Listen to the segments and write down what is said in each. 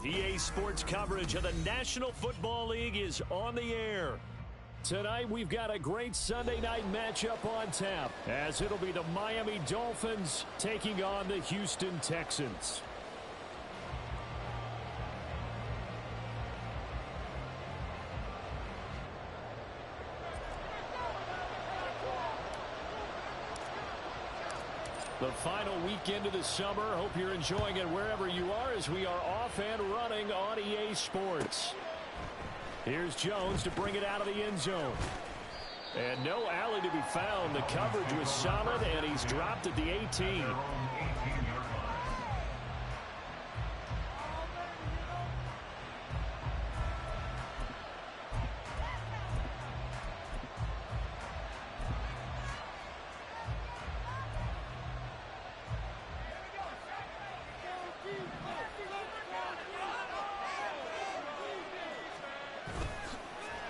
EA Sports coverage of the National Football League is on the air. Tonight, we've got a great Sunday night matchup on tap, as it'll be the Miami Dolphins taking on the Houston Texans. The final weekend of the summer. Hope you're enjoying it wherever you are as we are off and running on EA Sports. Here's Jones to bring it out of the end zone. And no alley to be found. The coverage was solid, and he's dropped at the 18.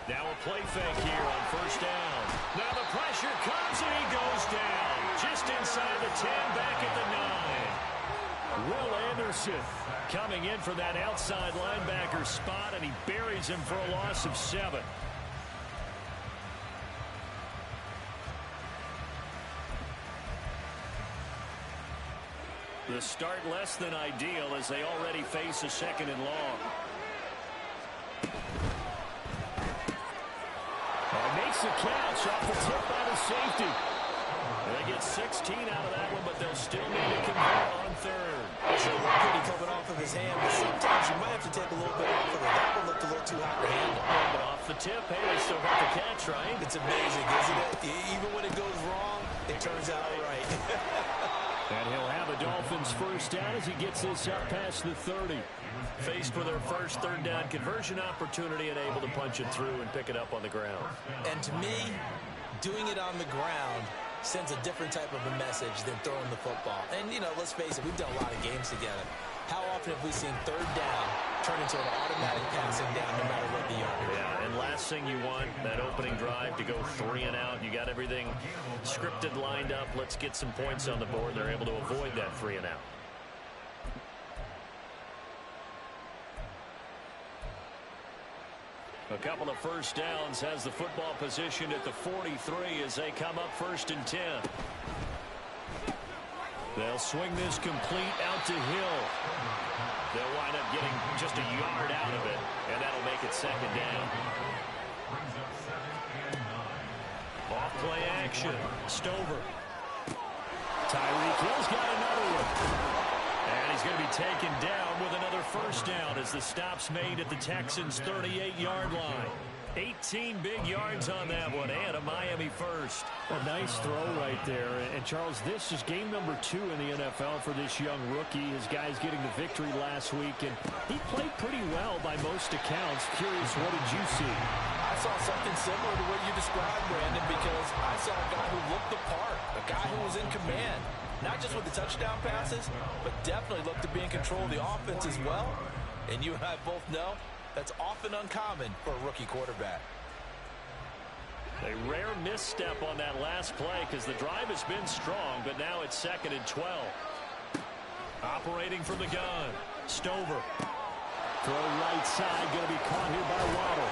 Now a play fake here on first down. Now the pressure comes and he goes down. Just inside the 10, back at the 9. Will Anderson coming in for that outside linebacker spot, and he buries him for a loss of 7. The start less than ideal as they already face a 2nd and long. Makes the catch off the tip by the safety. They get 16 out of that one, but they'll still need to convert on 3rd. So pretty coming off of his hand, but sometimes you might have to take a little bit off of it. That one looked a little too hot to handle. But off the tip, hey, they still got the catch, right? It's amazing, isn't it? Even when it goes wrong, it turns out right. And he'll have a Dolphins first down as he gets this up past the 30. Faced with their first 3rd down conversion opportunity and able to punch it through and pick it up on the ground. And to me, doing it on the ground sends a different type of a message than throwing the football. And, you know, let's face it, we've done a lot of games together. How often have we seen 3rd down turn into an automatic passing down no matter what the yard? Yeah, and last thing you want, that opening drive to go 3 and out. You got everything scripted, lined up. Let's get some points on the board. They're able to avoid that 3 and out. A couple of first downs, has the football position at the 43 as they come up 1st and 10. They'll swing this complete out to Hill. They'll wind up getting just a yard out of it, and that'll make it 2nd down. Off play action. Stover. Tyreek Hill's got another one. And he's going to be taken down with another first down as the stop's made at the Texans' 38-yard line. 18 big yards on that one, and a Miami first. A nice throw right there. And, Charles, this is game number 2 in the NFL for this young rookie. His guys getting the victory last week, and he played pretty well by most accounts. Curious, what did you see? I saw something similar to what you described, Brandon, because I saw a guy who looked the part, a guy who was in command. Not just with the touchdown passes, but definitely looked to be in control of the offense as well. And you and I both know that's often uncommon for a rookie quarterback. A rare misstep on that last play because the drive has been strong, but now it's 2nd and 12. Operating from the gun. Stover. Throw right side, going to be caught here by Waddle.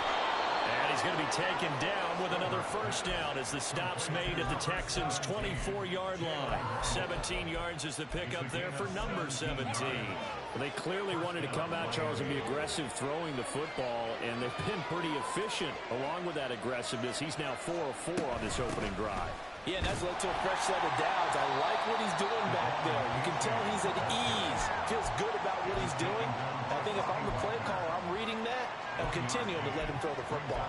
And he's going to be taken down with another first down as the stop's made at the Texans' 24-yard line. 17 yards is the pickup there for number 17. Well, they clearly wanted to come out, Charles, and be aggressive throwing the football, and they've been pretty efficient along with that aggressiveness. He's now 4 of 4 on this opening drive. Yeah, and that's led to a fresh set of downs. I like what he's doing back there. You can tell he's at ease, feels good about what he's doing. I think if I'm the play caller, I'm reading that and continuing to let him throw the football.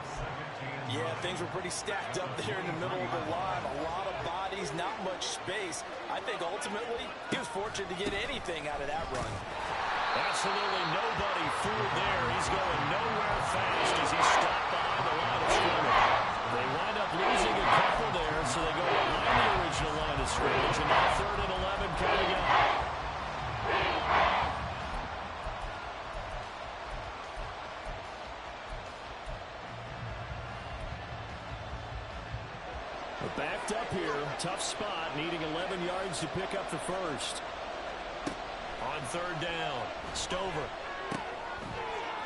Yeah, things were pretty stacked up there in the middle of the line. A lot of bodies, not much space. I think ultimately he was fortunate to get anything out of that run. Absolutely nobody fooled there. He's going nowhere fast as he's stopped behind the line of scrimmage. They wind up losing a couple there, so they go behind the original line of scrimmage, and now 3rd and 11 coming up. Backed up here, tough spot, needing 11 yards to pick up the first. On 3rd down, Stover.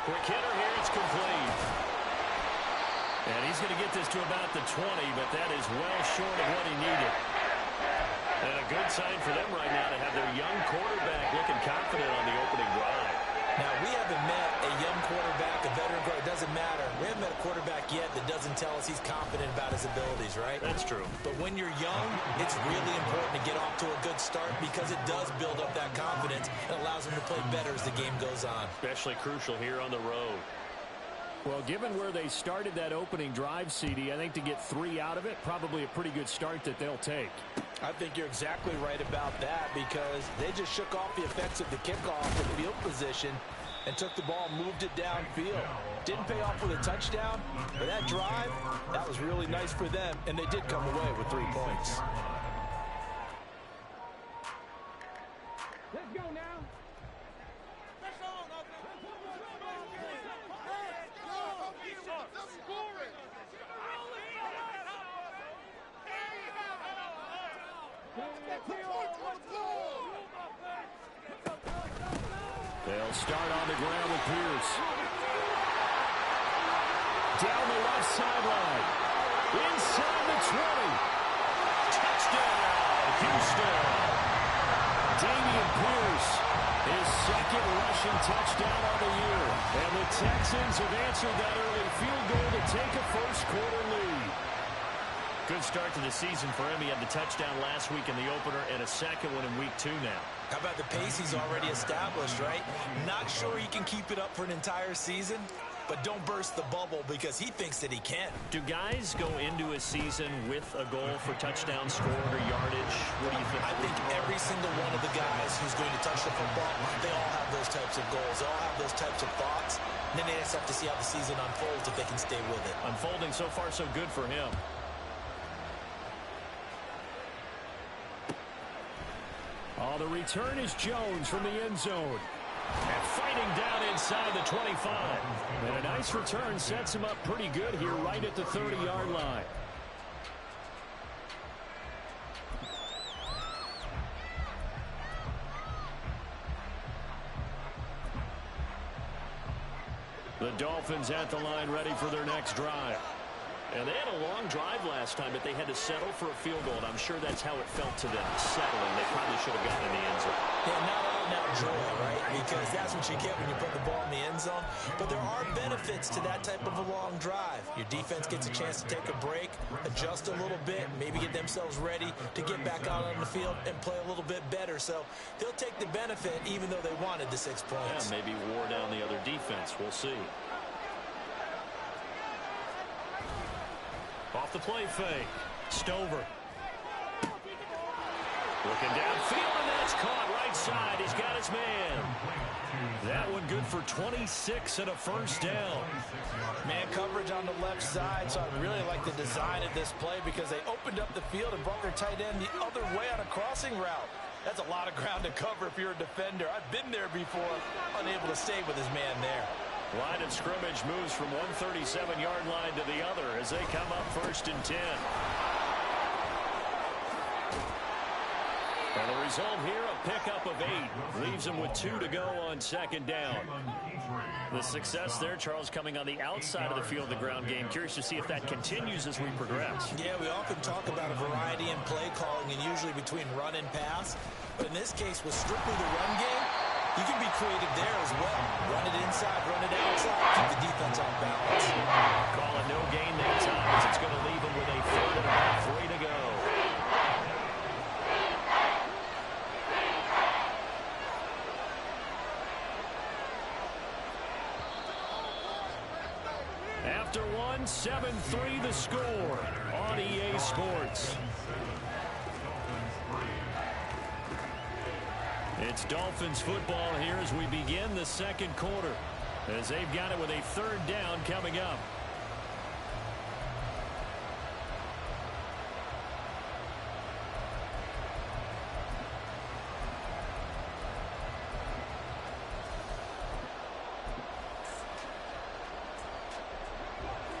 Quick hitter here. It's complete. And he's going to get this to about the 20, but that is well short of what he needed. And a good sign for them right now to have their young quarterback looking confident on the opening drive. Now, we haven't met a young quarterback, a veteran quarterback. It doesn't matter. We haven't met a quarterback yet that doesn't tell us he's confident about his abilities, right? That's true. But when you're young, it's really important to get off to a good start because it does build up that confidence and allows him to play better as the game goes on. Especially crucial here on the road. Well, given where they started that opening drive, CD, I think to get 3 out of it, probably a pretty good start that they'll take. I think you're exactly right about that because they just shook off the effects of the kickoff and field position and took the ball and moved it downfield. Didn't pay off with a touchdown, but that drive, that was really nice for them, and they did come away with 3 points. Let's go now. They'll start on the ground with Pierce. Down the left sideline. Inside the 20. Touchdown, Houston. Damian Pierce, his second rushing touchdown on the year. And the Texans have answered that early field goal to take a first-quarter lead. Good start to the season for him. He had the touchdown last week in the opener and a second one in week 2 now. How about the pace he's already established, right? Not sure he can keep it up for an entire season, but don't burst the bubble because he thinks that he can. Do guys go into a season with a goal for touchdown scored or yardage? What do you think? I think every single one of the guys who's going to touch the football, they all have those types of goals. They all have those types of thoughts. And then they just have to see how the season unfolds if they can stay with it. Unfolding so far so good for him. Oh, the return is Jones from the end zone. And fighting down inside the 25. And a nice return sets him up pretty good here right at the 30-yard line. The Dolphins at the line ready for their next drive. And they had a long drive last time, but they had to settle for a field goal. And I'm sure that's how it felt to them, settling. They probably should have gotten in the end zone. Yeah, not all now joy, right? Because that's what you get when you put the ball in the end zone. But there are benefits to that type of a long drive. Your defense gets a chance to take a break, adjust a little bit, maybe get themselves ready to get back out on the field and play a little bit better. So they'll take the benefit even though they wanted the 6 points. Yeah, maybe wore down the other defense. We'll see. Off the play fake. Stover. Looking downfield, and that's caught right side. He's got his man. That one good for 26 and a first down. Man coverage on the left side, so I really like the design of this play because they opened up the field and brought their tight end the other way on a crossing route. That's a lot of ground to cover if you're a defender. I've been there before, unable to stay with his man there. Line of scrimmage moves from 137-yard line to the other as they come up 1st and 10. And the result here, a pickup of 8. Leaves them with 2 to go on 2nd down. The success there, Charles, coming on the outside of the field, the ground game. Curious to see if that continues as we progress. Yeah, we often talk about a variety in play calling and usually between run and pass. But in this case, with strictly the run game, you can be creative there as well. Run it inside, run it outside, keep the defense off balance. Call it no gain that time as it's going to leave them with a 3rd and about 3 to go. After 7-3 the score on EA Sports. It's Dolphins football here as we begin the 2nd quarter, as they've got it with a 3rd down coming up.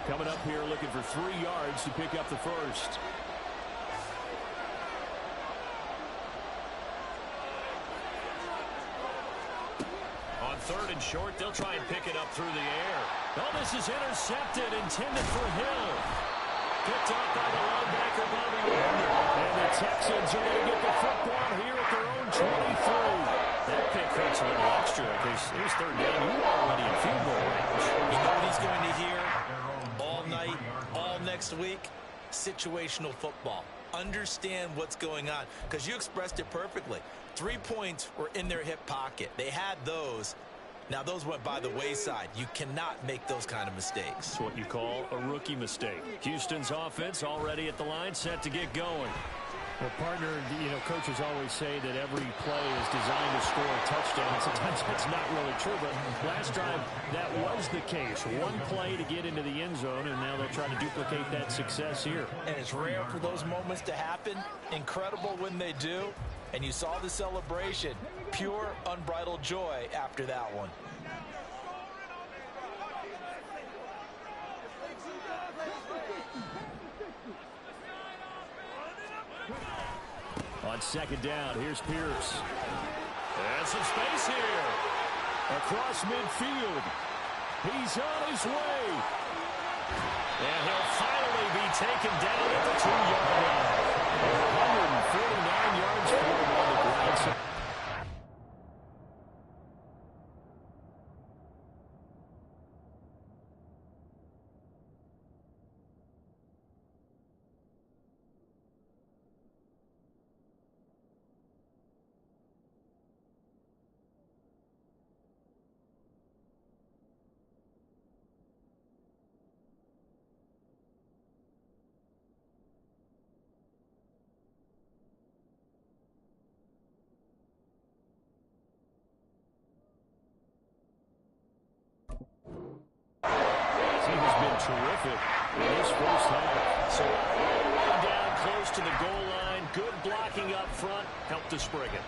Coming up here looking for 3 yards to pick up the first. 3rd and short. They'll try and pick it up through the air. Oh, this is intercepted, intended for Hill. Picked off by the linebacker, Bobby Wagner. And the Texans are going to get the football here at their own 23. That pick hurts a little extra because it was 3rd down. You were already in field goal range. You know what he's going to hear all night, all next week? Situational football. Understand what's going on, because you expressed it perfectly. 3 points were in their hip pocket. They had those. Now, those went by the wayside. You cannot make those kind of mistakes. It's what you call a rookie mistake. Houston's offense already at the line, set to get going. Well, partner, coaches always say that every play is designed to score a touchdown. Sometimes that's not really true, but last drive, that was the case. One play to get into the end zone, and now they'll try to duplicate that success here. And it's rare for those moments to happen. Incredible when they do. And you saw the celebration. Pure, unbridled joy after that one. On 2nd down, here's Pierce. And some space here. Across midfield. He's on his way. And he'll finally be taken down at the 2-yard line. 149 yards for him on the ground. Terrific in this first half. So way down close to the goal line. Good blocking up front. Helped to spring it.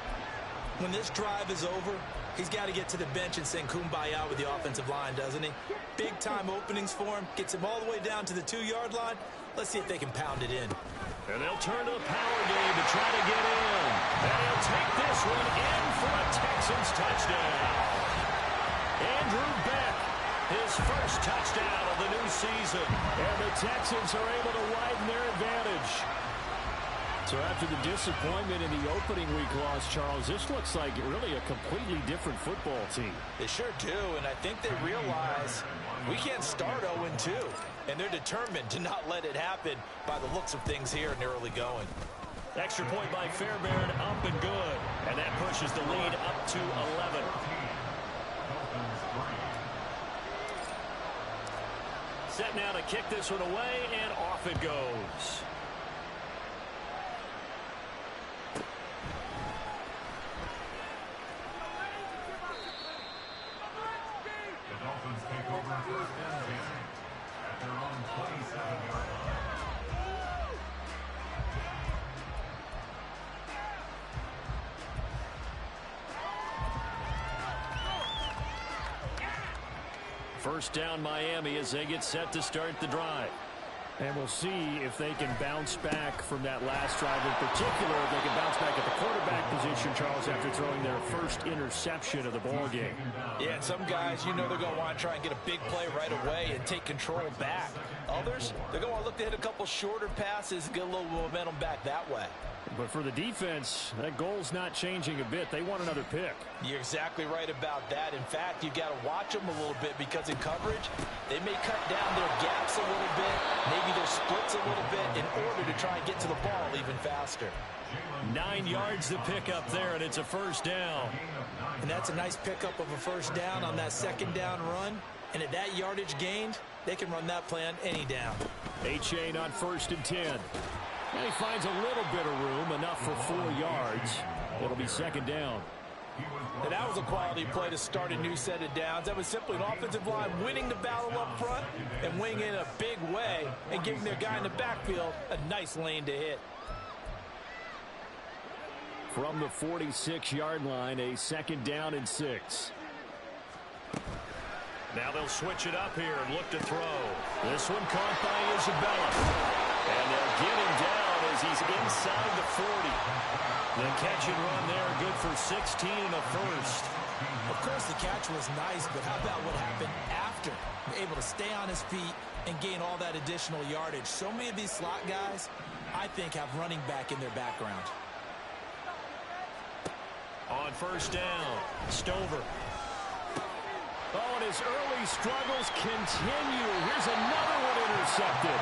When this drive is over, he's got to get to the bench and sing Kumbaya with the offensive line, doesn't he? Big-time openings for him. Gets him all the way down to the 2-yard line. Let's see if they can pound it in. And they'll turn to the power game to try to get in. And he'll take this one in for a Texans touchdown. Andrew Beck, his first touchdown of the new season. And the Texans are able to widen their advantage. So after the disappointment in the opening week loss, Charles, this looks like really a completely different football team. They sure do, and I think they realize we can't start 0-2. And they're determined to not let it happen by the looks of things here in the early going. Extra point by Fairbairn, up and good. And that pushes the lead up to 11. Set now to kick this one away, and off it goes. The Dolphins take over first down at their own 27-yard line. First down Miami as they get set to start the drive. And we'll see if they can bounce back from that last drive in particular. If they can bounce back at the quarterback position, Charles, after throwing their first interception of the ball game. Yeah, and some guys, they're going to want to try and get a big play right away and take control back. Others, they're going to look to hit a couple shorter passes and get a little momentum back that way. But for the defense, that goal's not changing a bit. They want another pick. You're exactly right about that. In fact, you've got to watch them a little bit because in coverage, they may cut down their gaps a little bit, maybe their splits a little bit in order to try and get to the ball even faster. 9 yards to pick up there, and it's a first down. And that's a nice pickup of a first down on that second down run. And at that yardage gained, they can run that play on any down. A-Chain on 1st and 10. And he finds a little bit of room, enough for 4 yards. It'll be 2nd down. And that was a quality play to start a new set of downs. That was simply an offensive line winning the battle up front and winning in a big way and giving their guy in the backfield a nice lane to hit. From the 46-yard line, a 2nd down and 6. Now they'll switch it up here and look to throw. This one caught by Isabella. And they'll get him down as he's inside the 40. The catch and run there, good for 16 in the first. Of course, the catch was nice, but how about what happened after? Able to stay on his feet and gain all that additional yardage. So many of these slot guys, I think, have running back in their background. On first down, Stover. Oh, and his early struggles continue. Here's another one intercepted.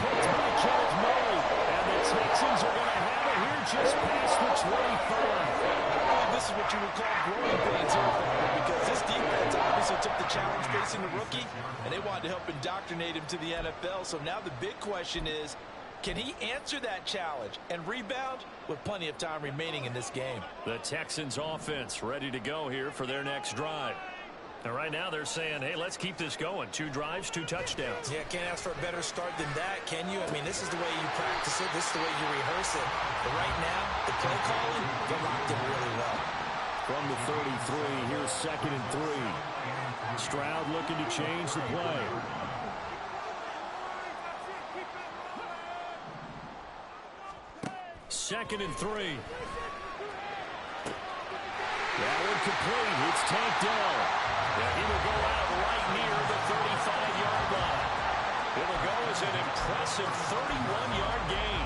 Picked by Kenneth Murray. And the Texans are going to have it here just past the 25. This is what you would call growing pains here, because this defense obviously took the challenge facing the rookie, and they wanted to help indoctrinate him to the NFL. So now the big question is, can he answer that challenge and rebound with plenty of time remaining in this game? The Texans offense ready to go here for their next drive. And right now they're saying, hey, let's keep this going. 2 drives, 2 touchdowns. Yeah, can't ask for a better start than that, can you? I mean, this is the way you practice it. This is the way you rehearse it. But right now, the play calling, they're locked in really well. From the 33, here's 2nd and 3. Stroud looking to change the play. Second and 3. That one complete. It's Tank Dell. Yeah, he will go out right near the 35-yard line. It will go as an impressive 31-yard gain.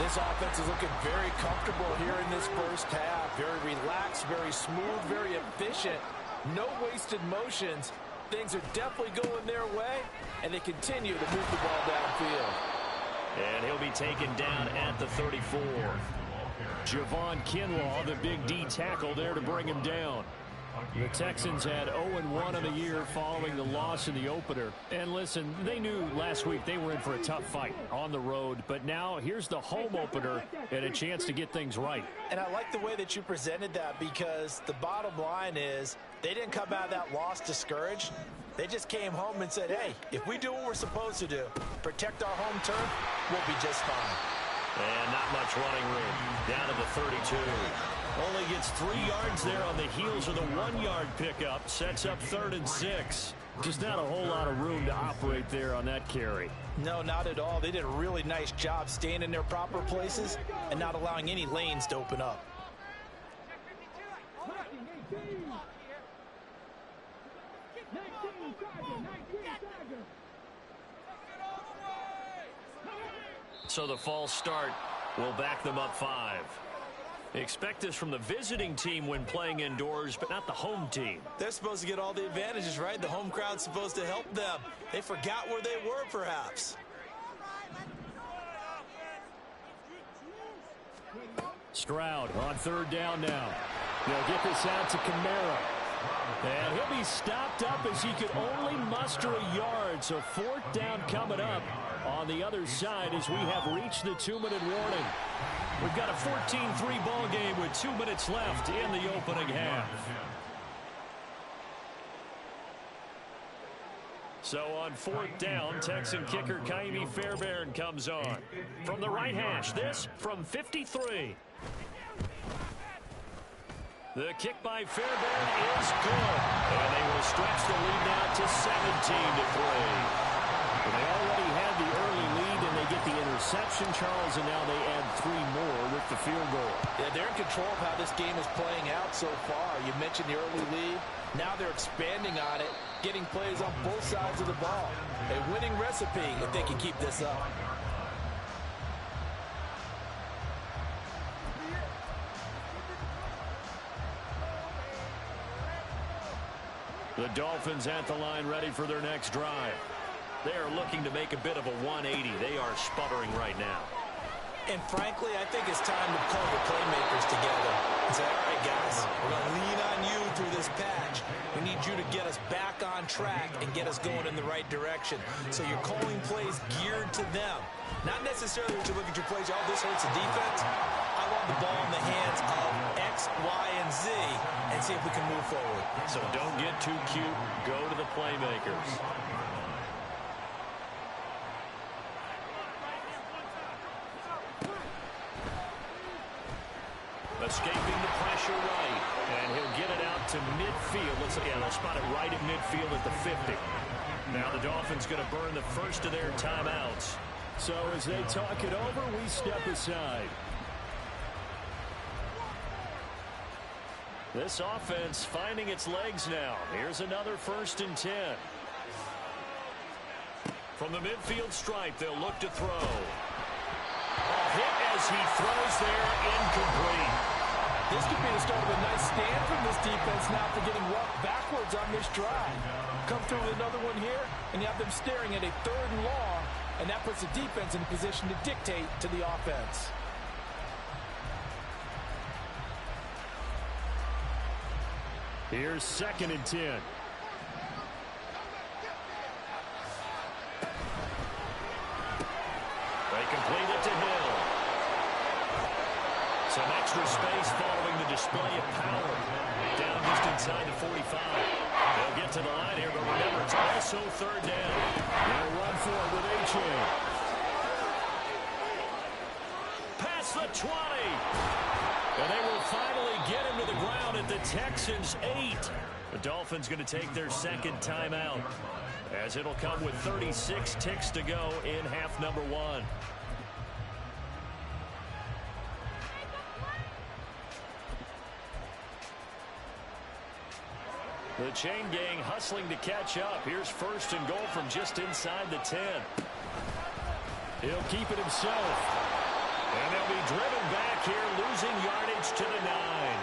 This offense is looking very comfortable here in this first half. Very relaxed, very smooth, very efficient. No wasted motions. Things are definitely going their way, and they continue to move the ball downfield. And he'll be taken down at the 34. Javon Kinlaw, the big D tackle there to bring him down. The Texans had 0-1 on the year following the loss in the opener. And listen, they knew last week they were in for a tough fight on the road. But now here's the home opener and a chance to get things right. And I like the way that you presented that, because the bottom line is they didn't come out of that loss discouraged. They just came home and said, hey, if we do what we're supposed to do, protect our home turf, we'll be just fine. And not much running room. Down to the 32. Only gets 3 yards there on the heels of the 1-yard pickup. Sets up 3rd and 6. Just not a whole lot of room to operate there on that carry. No, not at all. They did a really nice job staying in their proper places and not allowing any lanes to open up. So the false start will back them up 5. Expect this from the visiting team when playing indoors, but not the home team. They're supposed to get all the advantages, right? The home crowd's supposed to help them. They forgot where they were, perhaps. Stroud on 3rd down now. They'll get this out to Kamara. And he'll be stopped up as he could only muster a yard. So 4th down coming up on the other side as we have reached the 2-minute warning. We've got a 14-3 ball game with 2 minutes left in the opening half. So on 4th down, Texan kicker Kaimi Fairbairn comes on. From the right hash, this from 53. The kick by Fairbairn is good. And they will stretch the lead now to 17-3. Well, they already had the early lead, and they get the interception, Charles, and now they add 3 more with the field goal. Yeah, they're in control of how this game is playing out so far. You mentioned the early lead. Now they're expanding on it, getting plays on both sides of the ball. A winning recipe if they can keep this up. The Dolphins at the line ready for their next drive. They are looking to make a bit of a 180. They are sputtering right now. And frankly, I think it's time to call the playmakers together and say, all right, guys, we're going to lean on you through this patch. We need you to get us back on track and get us going in the right direction. So you're calling plays geared to them. Not necessarily that you look at your plays, oh, this hurts the defense. I want the ball in the hands of X, Y, and Z and see if we can move forward. So don't get too cute. Go to the playmakers. Escaping the pressure right. And he'll get it out to midfield. They'll spot it right at midfield at the 50. Now the Dolphins going to burn the first of their timeouts. So as they talk it over, we step aside. This offense finding its legs now. Here's another 1st and 10. From the midfield stripe, they'll look to throw. Hit as he throws there, incomplete. This could be the start of a nice stand from this defense now for getting walked backwards on this drive. Come through with another one here, and you have them staring at a 3rd and long, and that puts the defense in a position to dictate to the offense. Here's 2nd and 10. They complete it to Hill. Some extra space following the display of power. Down just inside the 45. They'll get to the line here, but remember, it's also 3rd down. They'll run for it with A-Chain. Past the 20. And they will finally get him to the ground at the Texans' 8. The Dolphins going to take their 2nd timeout, as it'll come with 36 ticks to go in half number 1. The chain gang hustling to catch up. Here's 1st and goal from just inside the 10. He'll keep it himself. And they'll be driven back here, losing yardage to the 9.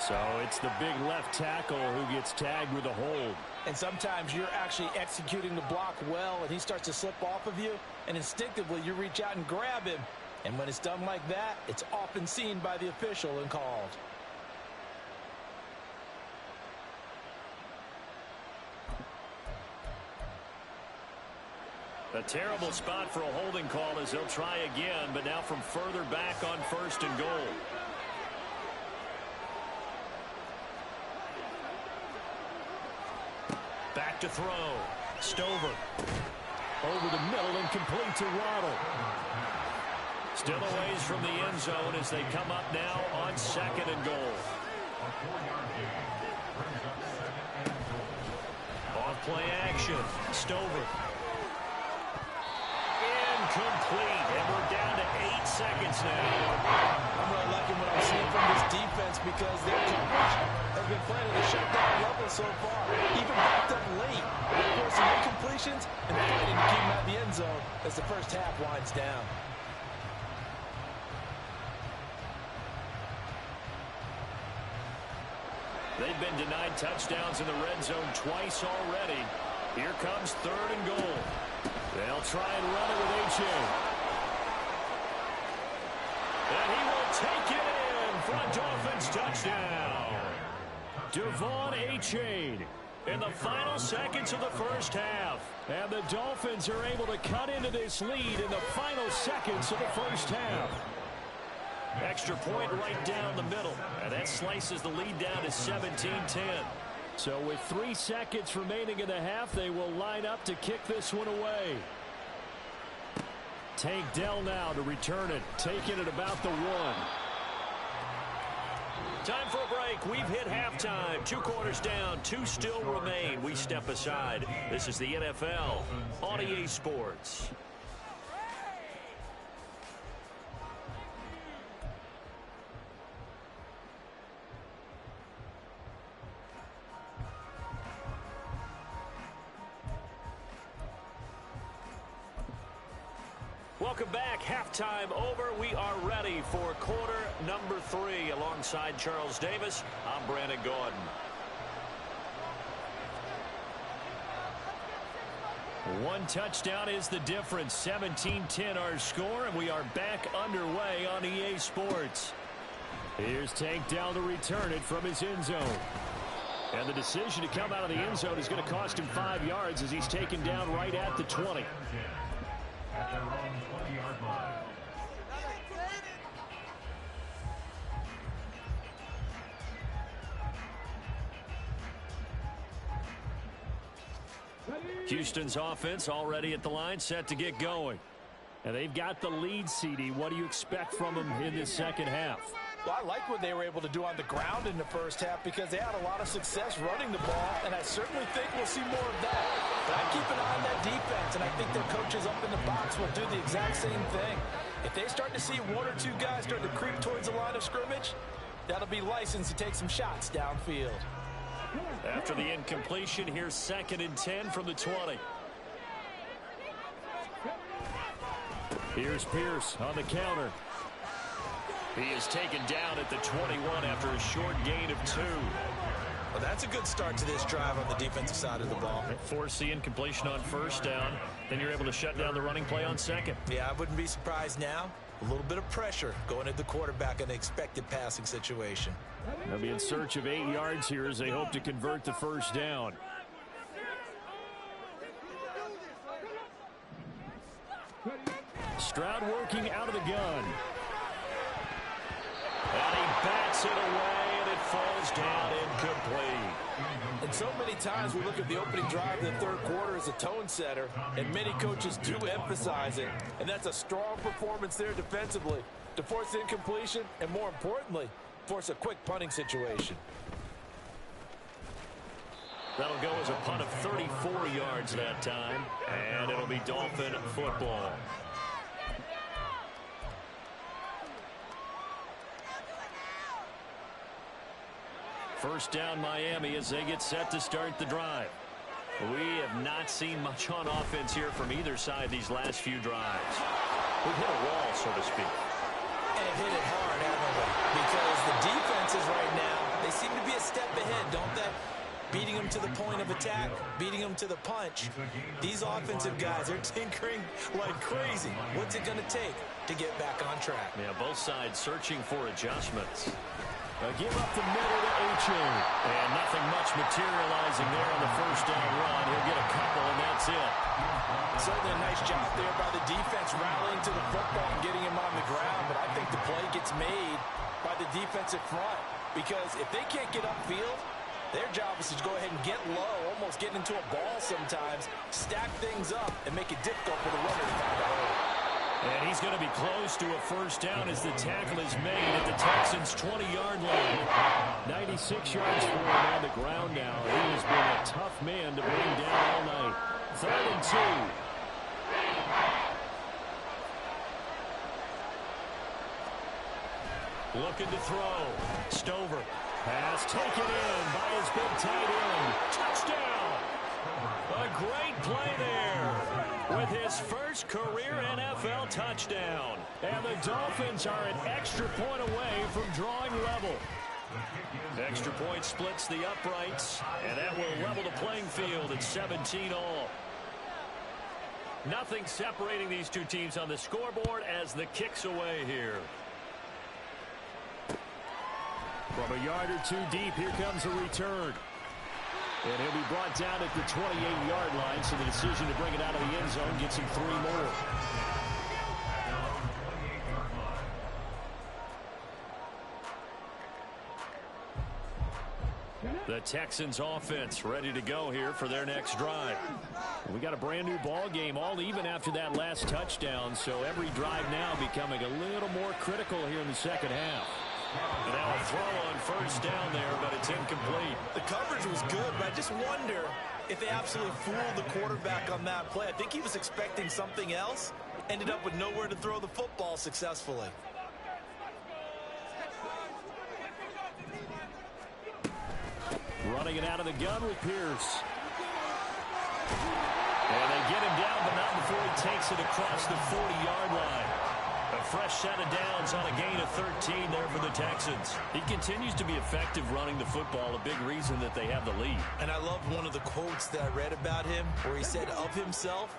So it's the big left tackle who gets tagged with a hold. And sometimes you're actually executing the block well, and he starts to slip off of you, and instinctively you reach out and grab him. And when it's done like that, it's often seen by the official and called. A terrible spot for a holding call as they'll try again, but now from further back on 1st and goal. Back to throw. Stover. Over the middle and complete to Waddle. Still a ways from the end zone as they come up now on 2nd and goal. Off play action. Stover. Incomplete, and we're down to 8 seconds now. I'm really liking what I'm seeing from this defense because their coverage has been playing at a shutdown level so far, even backed up late. Of course, the incompletions and fighting to keep them out of the end zone as the first half winds down. They've been denied touchdowns in the red zone twice already. Here comes 3rd and goal. They'll try and run it with A-Chain. And he will take it in for a Dolphins touchdown. Devon A-Chain In the final seconds of the first half. And the Dolphins are able to cut into this lead in the final seconds of the first half. Extra point right down the middle. And that slices the lead down to 17-10. So with 3 seconds remaining in the half, they will line up to kick this one away. Tank Dell now to return it, taking it about the 1. Time for a break. We've hit halftime. 2 quarters down, 2 still remain. We step aside. This is the NFL on EA Sports. Welcome back. Halftime over. We are ready for quarter number 3. Alongside Charles Davis, I'm Brandon Gordon. One touchdown is the difference. 17-10 our score, and we are back underway on EA Sports. Here's Tank Dell to return it from his end zone. And the decision to come out of the end zone is going to cost him 5 yards as he's taken down right at the 20. At their own 20-yard line. Houston's offense already at the line, set to get going. And they've got the lead, CD. What do you expect from them in this second half? Well, I like what they were able to do on the ground in the first half because they had a lot of success running the ball, and I certainly think we'll see more of that. But I keep an eye on that defense, and I think their coaches up in the box will do the exact same thing. If they start to see one or two guys start to creep towards the line of scrimmage, that'll be licensed to take some shots downfield. After the incompletion, here's 2nd and 10 from the 20. Here's Pierce on the counter. He is taken down at the 21 after a short gain of 2. Well, that's a good start to this drive on the defensive side of the ball. Force the incompletion on 1st down. Then you're able to shut down the running play on 2nd. Yeah, I wouldn't be surprised now. A little bit of pressure going at the quarterback in an expected passing situation. They'll be in search of 8 yards here as they hope to convert the 1st down. Stroud working out of the gun. And he bats it away, and it falls down incomplete. And so many times we look at the opening drive of the 3rd quarter as a tone setter, and many coaches do emphasize it. And that's a strong performance there defensively to force incompletion and, more importantly, force a quick punting situation. That'll go as a punt of 34 yards that time, and it'll be Dolphin football. First down Miami as they get set to start the drive. We have not seen much on offense here from either side these last few drives. We've hit a wall, so to speak. And hit it hard, haven't we? Because the defenses right now, they seem to be a step ahead, don't they? Beating them to the point of attack, beating them to the punch. These offensive guys are tinkering like crazy. What's it going to take to get back on track? Yeah, both sides searching for adjustments. Give up the middle to H.A. And nothing much materializing there on the 1st down run. He'll get a couple, and that's it. Certainly a nice job there by the defense rallying to the football and getting him on the ground, but I think the play gets made by the defensive front because if they can't get upfield, their job is to go ahead and get low, almost get into a ball sometimes, stack things up, and make it difficult for the runner to find a hole. And he's going to be close to a 1st down as the tackle is made at the Texans' 20-yard line. 96 yards for him on the ground now. He has been a tough man to bring down all night. 3rd and 2. Looking to throw. Stover. Pass taken in by his big tight end. Touchdown! A great play there with his first career NFL touchdown. And the Dolphins are an extra point away from drawing level. Extra point splits the uprights, and that will level the playing field at 17 all. Nothing separating these two teams on the scoreboard as the kick's away here. From a yard or 2 deep, here comes a return. And he'll be brought down at the 28-yard line, so the decision to bring it out of the end zone gets him 3 more. The Texans offense ready to go here for their next drive. We got a brand new ball game, all even after that last touchdown, so every drive now becoming a little more critical here in the 2nd half. And now a throw on 1st down there, but it's incomplete. The coverage was good, but I just wonder if they absolutely fooled the quarterback on that play. I think he was expecting something else, ended up with nowhere to throw the football successfully. Running it out of the gun with Pierce. And they get him down, but not before he takes it across the 40-yard line. A fresh set of downs on a gain of 13 there for the Texans. He continues to be effective running the football, a big reason that they have the lead. And I love one of the quotes that I read about him where he said of himself,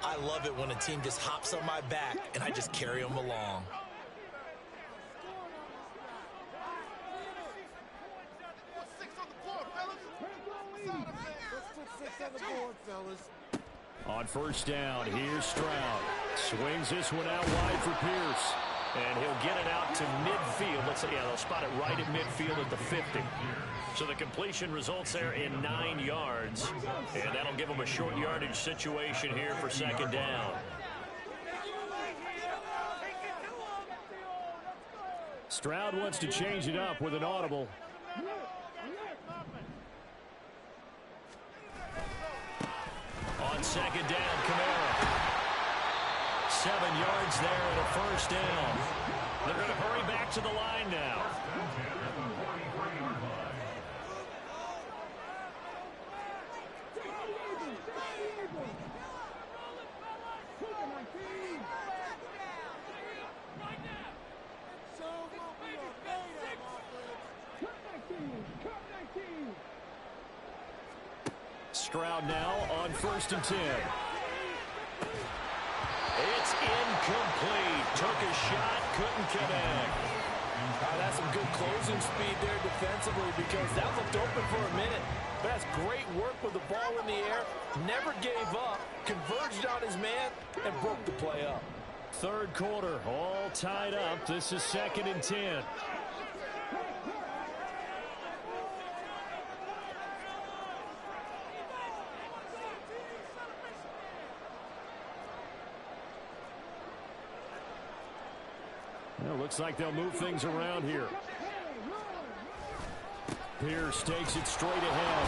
"I love it when a team just hops on my back and I just carry them along." On 1st down, here's Stroud. Swings this one out wide for Pierce. And he'll get it out to midfield. Let's say, yeah, they'll spot it right at midfield at the 50. So the completion results there in 9 yards. And that'll give them a short yardage situation here for 2nd down. Stroud wants to change it up with an audible. On 2nd down, Kamara. 7 yards there and a first down. They're going to hurry back to the line now. Stroud now on 1st and 10. It's incomplete. Took a shot, couldn't connect. That's some good closing speed there defensively because that looked open for a minute. But that's great work with the ball in the air. Never gave up, converged on his man, and broke the play up. 3rd quarter, all tied up. This is 2nd and 10. Well, looks like they'll move things around here. Pierce takes it straight ahead.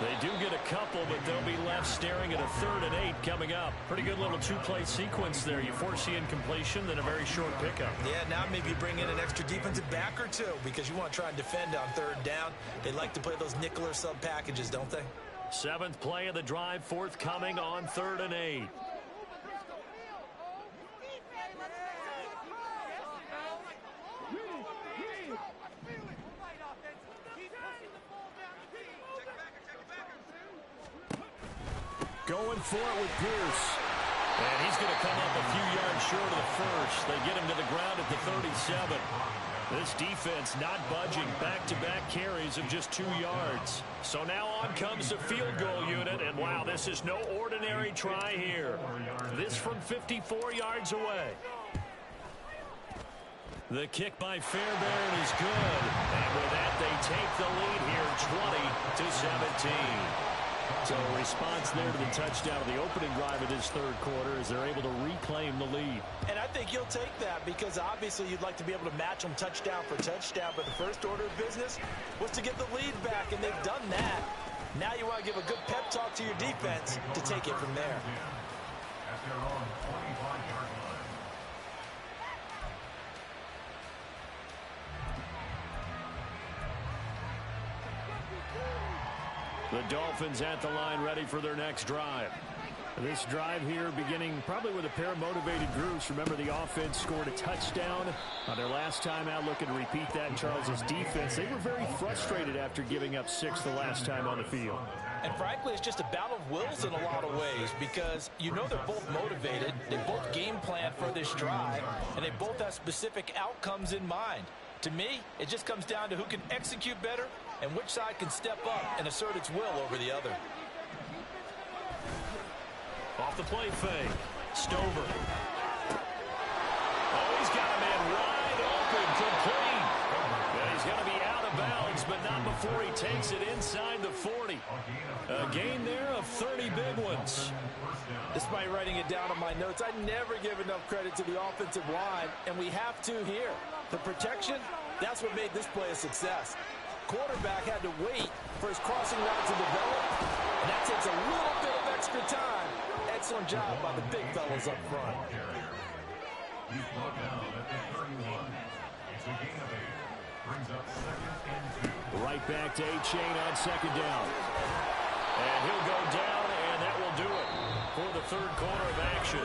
They do get a couple, but they'll be left staring at a 3rd and 8 coming up. Pretty good little 2-play sequence there. You foresee incompletion, then a very short pickup. Yeah, now maybe bring in an extra defensive back or two because you want to try and defend on 3rd down. They like to play those nickel or sub packages, don't they? 7th play of the drive, forthcoming on 3rd and 8. Going for it with Pierce. And he's going to come up a few yards short of the first. They get him to the ground at the 37. This defense not budging. Back-to-back carries of just 2 yards. So now on comes the field goal unit. And wow, this is no ordinary try here. This from 54 yards away. The kick by Fairbairn is good. And with that, they take the lead here 20-17. So a response there to the touchdown of the opening drive of this 3rd quarter as they're able to reclaim the lead. And I think you'll take that because obviously you'd like to be able to match them touchdown for touchdown, but the first order of business was to get the lead back, and they've done that. Now you want to give a good pep talk to your defense to take it from there. At their own 25-yard line. The Dolphins at the line ready for their next drive. This drive here beginning probably with a pair of motivated groups. Remember, the offense scored a touchdown on their last time out, looking to repeat that in Charles's defense. They were very frustrated after giving up 6 the last time on the field. And frankly, it's just a battle of wills in a lot of ways because you know they're both motivated, they both game plan for this drive, and they both have specific outcomes in mind. To me, it just comes down to who can execute better and which side can step up and assert its will over the other. Off the play fake. Stover. Oh, he's got a man wide open, complete. And he's going to be out of bounds, but not before he takes it inside the 40. A gain there of 30 big ones. Despite writing it down on my notes, I never give enough credit to the offensive line, and we have to here. The protection, that's what made this play a success. Quarterback had to wait for his crossing route to develop, and that takes a little bit of extra time. Excellent job by the big fellas up front. He's brought down at the 31. It's a gain of 8. Brings up 2nd and 2. Right back to A-Chain on 2nd down. And he'll go down, and that will do it for the 3rd quarter of action.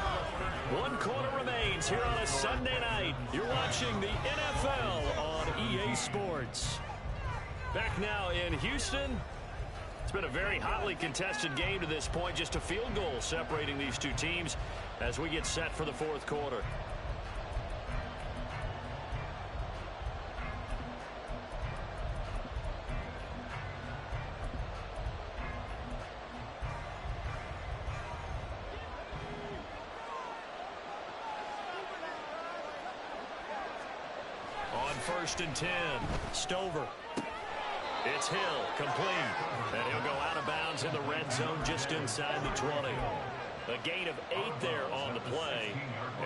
1 quarter remains here on a Sunday night. You're watching the NFL on EA Sports. Back now in Houston. It's been a very hotly contested game to this point. Just a field goal separating these two teams as we get set for the 4th quarter. On 1st and 10, Stover. It's Hill, complete. And he'll go out of bounds in the red zone just inside the 20. A gain of 8 there on the play.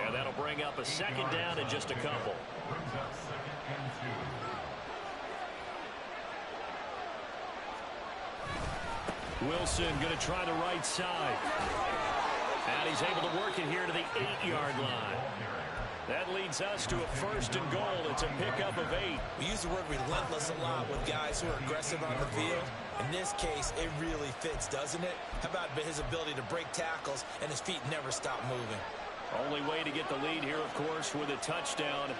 And that'll bring up a 2nd down in just a couple. Brings up 2nd and 2. Wilson going to try the right side. And he's able to work it here to the 8-yard line. That leads us to a 1st and goal. It's a pickup of 8. We use the word relentless a lot with guys who are aggressive on the field. In this case, it really fits, doesn't it? How about his ability to break tackles and his feet never stop moving? Only way to get the lead here, of course, with a touchdown.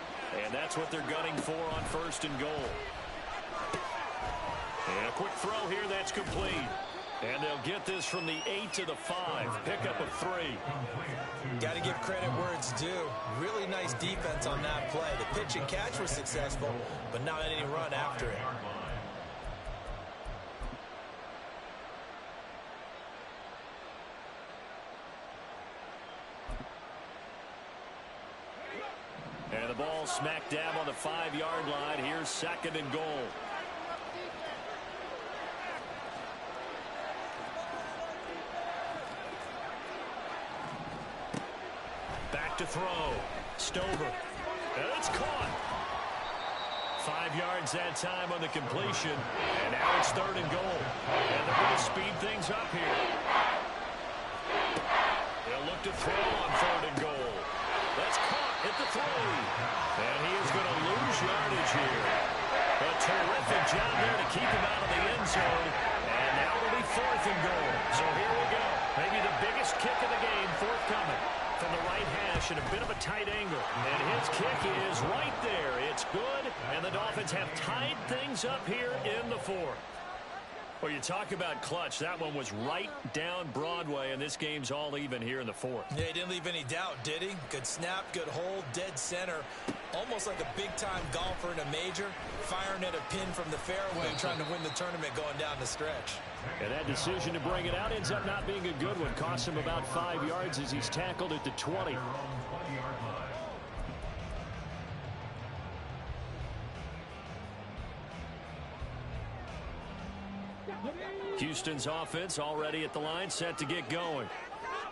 And that's what they're gunning for on 1st and goal. And a quick throw here that's complete. And they'll get this from the 8 to the 5. Pickup of 3. Got to give credit where it's due. Really nice defense on that play. The pitch and catch was successful, but not any run after it. And the ball smack dab on the 5-yard line. Here's 2nd and goal. Back to throw. Stover. And it's caught. 5 yards that time on the completion. And now it's 3rd and goal. And they're going to speed things up here. They'll look to throw on 3rd and goal. That's caught at the 3. And he is going to lose yardage here. A terrific job there to keep him out of the end zone. And now it'll be 4th and goal. So here we go. Maybe the biggest kick of the game forthcoming. From the right hash at a bit of a tight angle. And his kick is right there. It's good. And the Dolphins have tied things up here in the 4th. Well, you talk about clutch. That one was right down Broadway, and this game's all even here in the 4th. Yeah, he didn't leave any doubt, did he? Good snap, good hold, dead center. Almost like a big-time golfer in a major, firing at a pin from the fairway, trying to win the tournament going down the stretch. And that decision to bring it out ends up not being a good one. Costs him about 5 yards as he's tackled at the 20. Houston's offense already at the line, set to get going.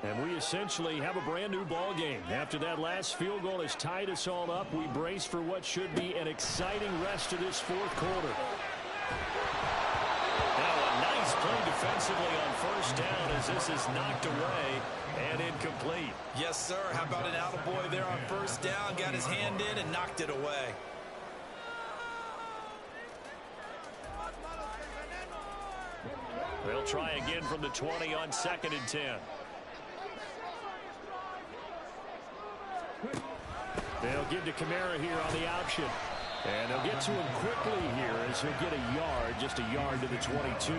And we essentially have a brand new ball game. After that last field goal has tied us all up, we brace for what should be an exciting rest of this 4th quarter. Now a nice play defensively on 1st down as this is knocked away and incomplete. Yes, sir. How about an attaboy there on 1st down? Got his hand in and knocked it away. They'll try again from the 20 on 2nd and 10. They'll give to Kamara here on the option. And they'll get to him quickly here as he'll get a yard, just a yard to the 22.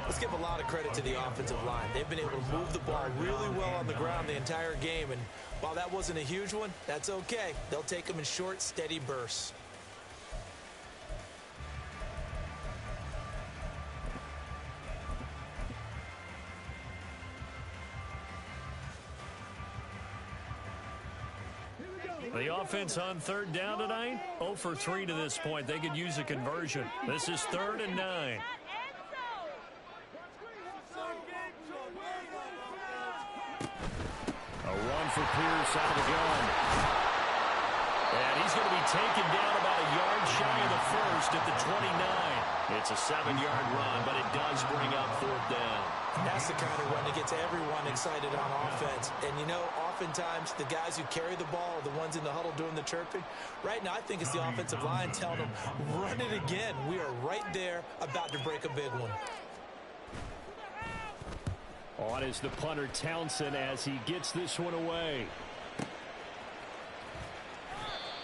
Let's give a lot of credit to the offensive line. They've been able to move the ball really well on the ground the entire game. And while that wasn't a huge one, that's okay. They'll take them in short, steady bursts. The offense on 3rd down tonight, 0 for 3 to this point. They could use a conversion. This is 3rd and 9. A run for Pierce out of the gun. And he's going to be taken down about a yard shy of the 1st at the 29. It's a 7-yard run, but it does bring up 4th down. That's the kind of run that gets everyone excited on offense. And, you know, oftentimes the guys who carry the ball are the ones in the huddle doing the chirping. Right now, I think it's the offensive line telling them, run it again. We are right there about to break a big one. On is the punter Townsend as he gets this one away.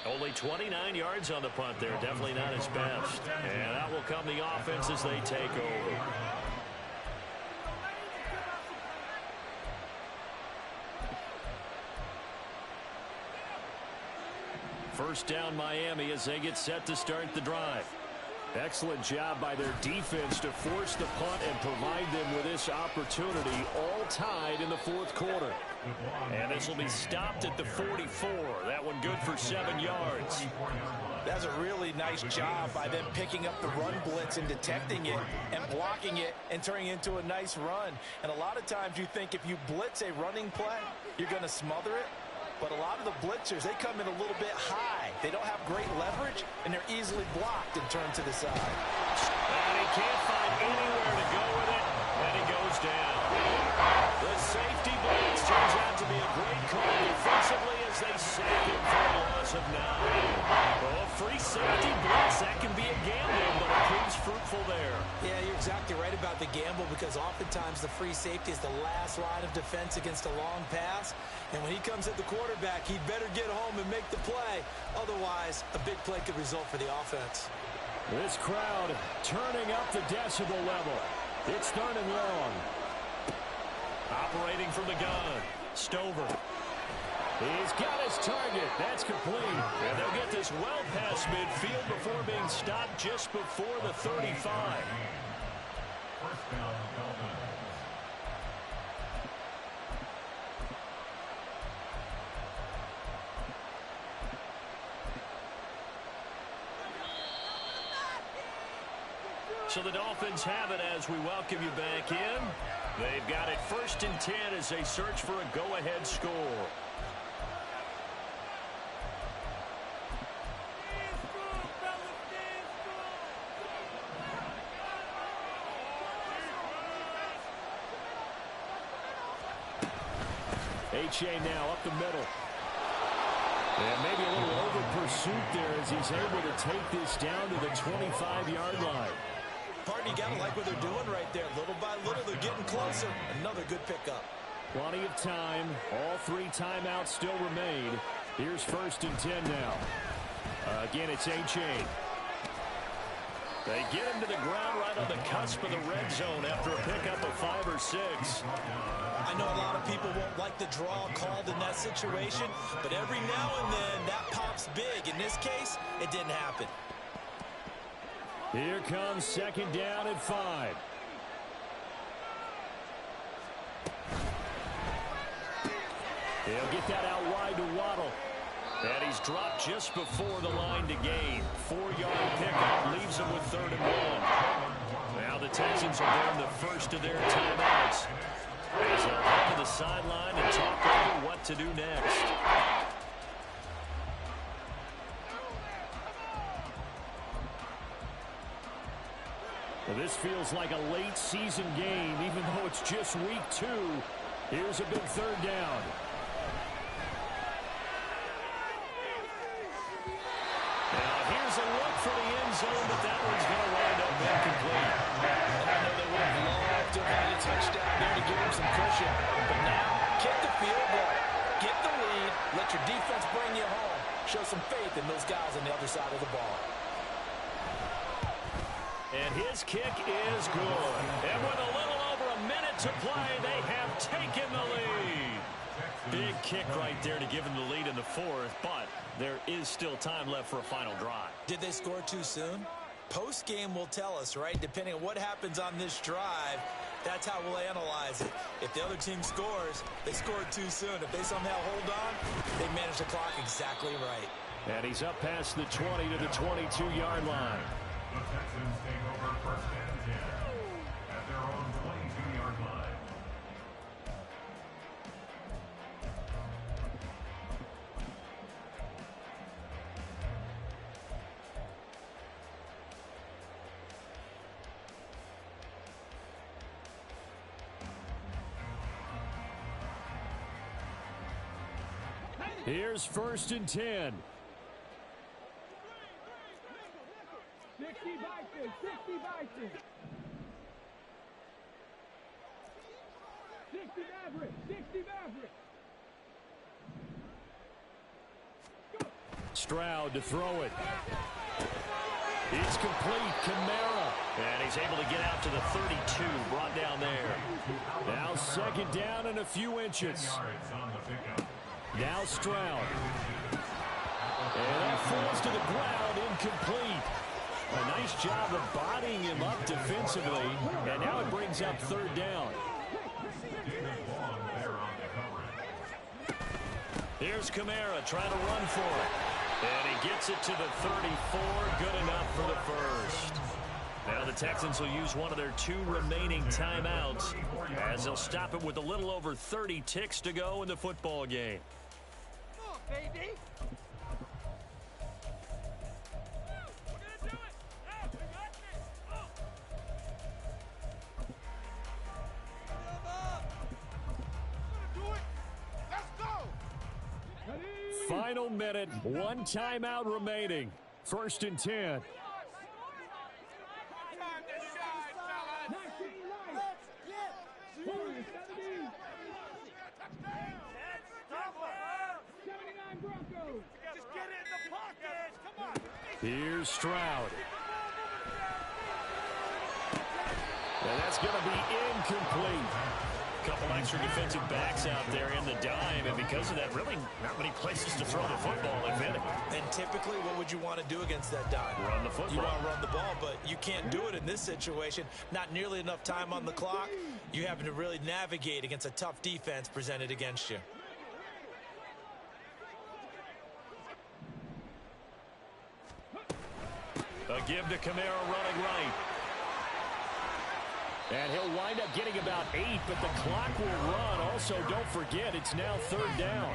Only 29 yards on the punt there. Definitely not his best. And that will come the offense as they take over. First down Miami as they get set to start the drive. Excellent job by their defense to force the punt and provide them with this opportunity, all tied in the 4th quarter. And this will be stopped at the 44. That one good for 7 yards. That's a really nice job by them picking up the run blitz and detecting it and blocking it and turning it into a nice run. And a lot of times you think if you blitz a running play, you're going to smother it. But a lot of the blitzers, they come in a little bit high. They don't have great leverage, and they're easily blocked and turned to the side. And he can't find anywhere to go with it, and he goes down. The safety blitz of 9. Oh, free safety blitz. That can be a gamble, but it proves fruitful there. Yeah, you're exactly right about the gamble because oftentimes the free safety is the last line of defense against a long pass. And when he comes at the quarterback, he'd better get home and make the play. Otherwise, a big play could result for the offense. This crowd turning up the decibel level. It's 3rd and long. Operating from the gun. Stover. He's got his target. That's complete. And they'll get this well past midfield before being stopped just before the 35. First down, Dolphins. So the Dolphins have it as we welcome you back in. They've got it 1st and 10 as they search for a go-ahead score. H.A. now up the middle. And maybe a little over pursuit there as he's able to take this down to the 25-yard line. Partner, you got to like what they're doing right there. Little by little, they're getting closer. Another good pickup. Plenty of time. All 3 timeouts still remain. Here's 1st and 10 now. Again, it's H.A. They get him to the ground right on the cusp of the red zone after a pickup of 5 or 6. I know a lot of people won't like the draw called in that situation, but every now and then that pops big. In this case, it didn't happen. Here comes 2nd down and 5. He'll get that out wide to Waddle. And he's dropped just before the line to gain. 4-yard pickup leaves him with 3rd and 1. Now the Texans will burn the first of their timeouts as they'll head to the sideline and talk over what to do next. Well, this feels like a late season game, even though it's just week 2. Here's a big 3rd down. Now here's a look for the end zone, but that one's going to wind up incomplete. And I know they would have loved to have had a touchdown there to give them some cushion. But now, kick the field goal. Get the lead. Let your defense bring you home. Show some faith in those guys on the other side of the ball. And his kick is good. And with a little over a minute to play, they have taken the lead. Big kick right there to give them the lead in the 4th, but there is still time left for a final drive. Did they score too soon? Post-game will tell us, right? Depending on what happens on this drive, that's how we'll analyze it. If the other team scores, they scored too soon. If they somehow hold on, they manage the clock exactly right. And he's up past the 20 to the 22-yard line. The Texans take over 1st and 10 at their own 22-yard line. Here's 1st and 10. 60 Vikings, 60 Vikings. 60 Maverick, 60 Maverick. Stroud to throw it. It's complete. Kamara. And he's able to get out to the 32, brought down there. Now 2nd down and a few inches. Yards on the pickup. Now Stroud. And that falls to the ground, incomplete. A nice job of bodying him up defensively. And now it brings up 3rd down. David Long there on the coverage. Here's Kamara trying to run for it. And he gets it to the 34. Good enough for the first. Now the Texans will use one of their 2 remaining timeouts as they'll stop it with a little over 30 ticks to go in the football game. Come on, baby. Final minute, one timeout remaining. 1st and 10. 79 Broncos. Just get it in the pocket. Come on. Here's Stroud. And that's going to be incomplete. Couple extra defensive backs out there in the dime, and because of that, really not many places to throw the football, if any. And typically, what would you want to do against that dime? Run the football. You want to run the ball, but you can't do it in this situation. Not nearly enough time on the clock. You having to really navigate against a tough defense presented against you. A give to Kamara running right. And he'll wind up getting about 8, but the clock will run. Also, don't forget, it's now 3rd down.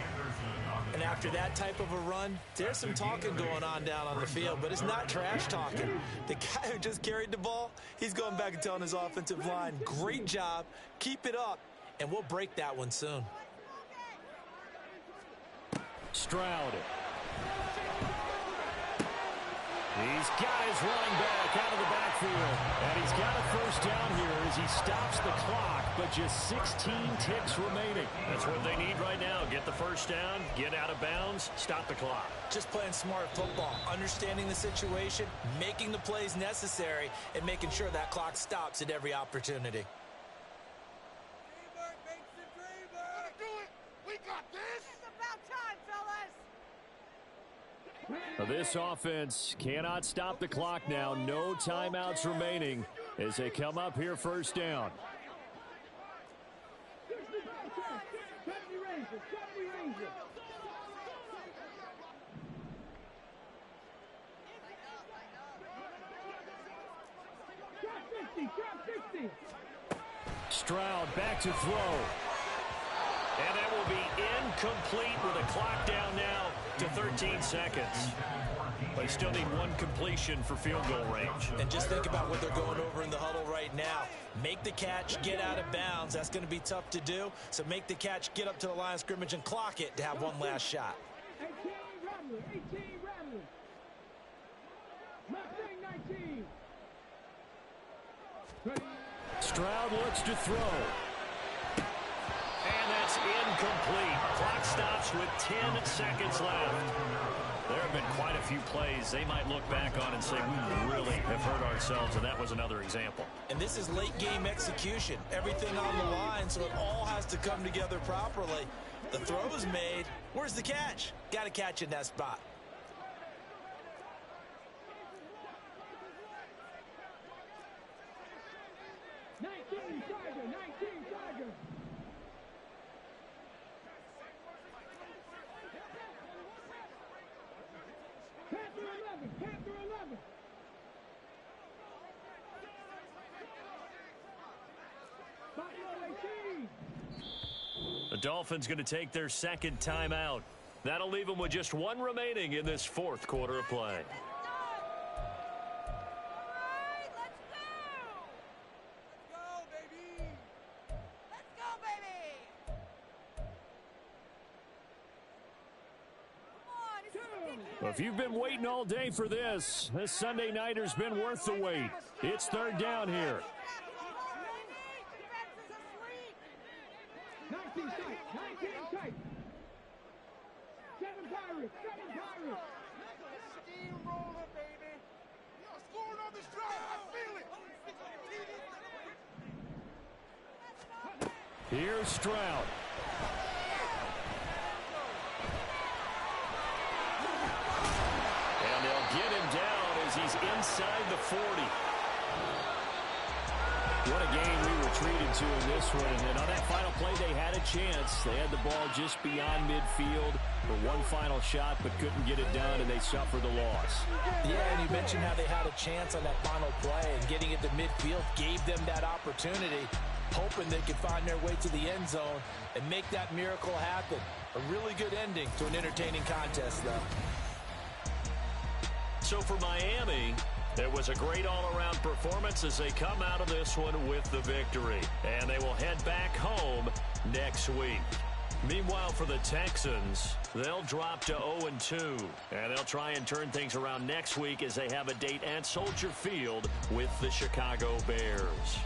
And after that type of a run, there's some talking going on down on the field, but it's not trash talking. The guy who just carried the ball, he's going back and telling his offensive line, great job, keep it up, and we'll break that one soon. Stroud. He's got his running back out of the backfield. And he's got a 1st down here as he stops the clock, but just 16 ticks remaining. That's what they need right now. Get the 1st down, get out of bounds, stop the clock. Just playing smart football, understanding the situation, making the plays necessary, and making sure that clock stops at every opportunity. Dreamer makes the dreamer. Do it. We got this. It's about time, fellas. This offense cannot stop the clock now. No timeouts remaining as they come up here 1st down. 70 Rangers. 70 Rangers. Drop 60. Stroud back to throw. And that will be incomplete with a clock down now to 13 seconds. They still need one completion for field goal range. And just think about what they're going over in the huddle right now. Make the catch, get out of bounds. That's going to be tough to do. So make the catch, get up to the line of scrimmage, and clock it to have one last shot. 18 Ramblers. 18 Ramblers. Mustang 19. Stroud looks to throw. And that's incomplete. Clock stops with 10 seconds left. There have been quite a few plays they might look back on and say, we really have hurt ourselves, and that was another example. And this is late game execution. Everything on the line, so it all has to come together properly. The throw is made. Where's the catch? Got to catch in that spot. Panther 11. The Dolphins going to take their 2nd timeout. That'll leave them with just 1 remaining in this 4th quarter of play. Well, if you've been waiting all day for this Sunday nighter's been worth the wait. It's 3rd down here. 19 tight. 19 tight. 7 Pirates. 7 Pirates. Steamroller, baby. You're scoring on this drive. I feel it. Here's Stroud. And they'll get him down as he's inside the 40. What a game we were treated to in this one. And on that final play, they had a chance. They had the ball just beyond midfield for one final shot, but couldn't get it done, and they suffered the loss. Yeah, and you mentioned how they had a chance on that final play, and getting it to midfield gave them that opportunity, hoping they could find their way to the end zone and make that miracle happen. A really good ending to an entertaining contest, though. So for Miami, it was a great all-around performance as they come out of this one with the victory. And they will head back home next week. Meanwhile, for the Texans, they'll drop to 0-2. And they'll try and turn things around next week as they have a date at Soldier Field with the Chicago Bears.